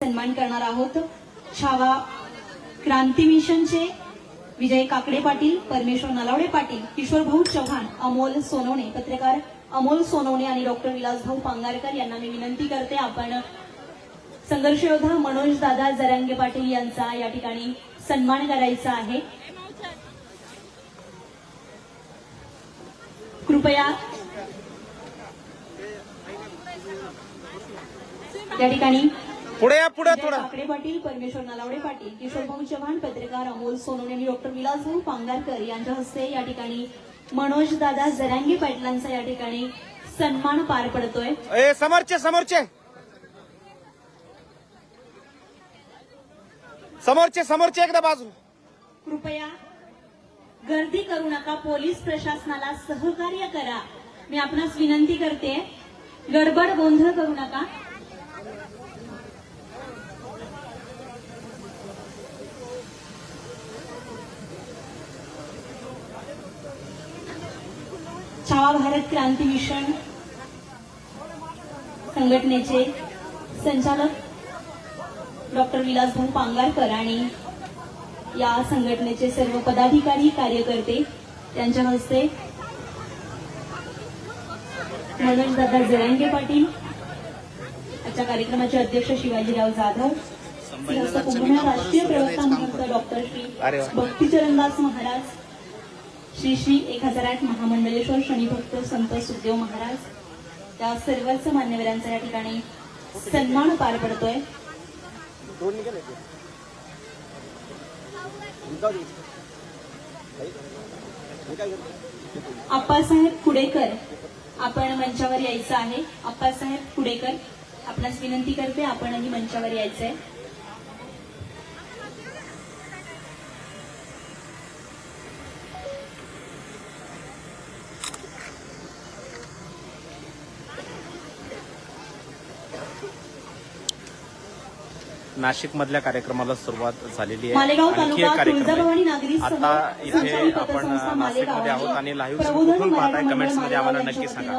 सन्मान करणार आहोत। छावा क्रांती मिशनचे विजय काकडे पाटील, परमेश्वर नलावडे पाटील, किशोर भाऊ चव्हाण, अमोल सोनवणे, पत्रकार अमोल सोनवणे आणि डॉक्टर विलासभाऊ पांगारकर यांना मी विनंती करते, आपण संघर्ष योद्धा मनोज दादा जरांगे पाटील यांचा या ठिकाणी सन्मान करायचा आहे। कृपया या ठिकाणी पुढे या, पुढे थोडा। काकडे पाटील, परमेश्वर नलावडे पाटील, किशोर भाऊ चव्हाण, पत्रकार अमोल सोनवणे आणि डॉक्टर विलासभाऊ पांगारकर यांच्या हस्ते या ठिकाणी मनोज दादा जरांगे पाटलांचा या ठिकाणी सन्मान पार पडतोय। समोरचे समोरचे समोरचे समोरचे एकदा बाजू। कृपया गर्दी करू नका, पोलीस प्रशासनाला सहकार्य करा, मी आपणास विनंती करते, गडबड गोंधळ करू नका। छावा भारत क्रांती मिशन संघटनेचे संचालक डॉक्टर विलासभाऊ पांगारकर आणि या संघटनेचे सर्व पदाधिकारी कार्यकर्ते यांच्या हस्ते मनोज दादा जरांगे पाटील, आजच्या कार्यक्रमाचे अध्यक्ष शिवाजीराव जाधव, कुंभमेळा राष्ट्रीय प्रवक्ता महंत डॉक्टर श्री भक्तीचरणदास महाराज, श्री श्री 1008 महामंडलेश्वर शनिभक्त संत सुखदेव महाराज, त्या सर्वच मान्यवरांचा या ठिकाणी सन्मान पार पडतोय। आप्पासाहेब कुडेकर, आपण मंचावर यायचं आहे। आप्पासाहेब कुडेकर, आपणास विनंती करते, आपणही मंचावर यायचंय। नाशिक मधल्या कार्यक्रमाला सुरुवात झालेली आहे। मालेगाव आणखी एक तालुका कार्यक्रम तुळजाभवानी नागरी आहे। आता इथे आपण नाशिकमध्ये आहोत आणि लाईव्ह कुठून पाहताय कमेंट्स मध्ये आम्हाला नक्की सांगा।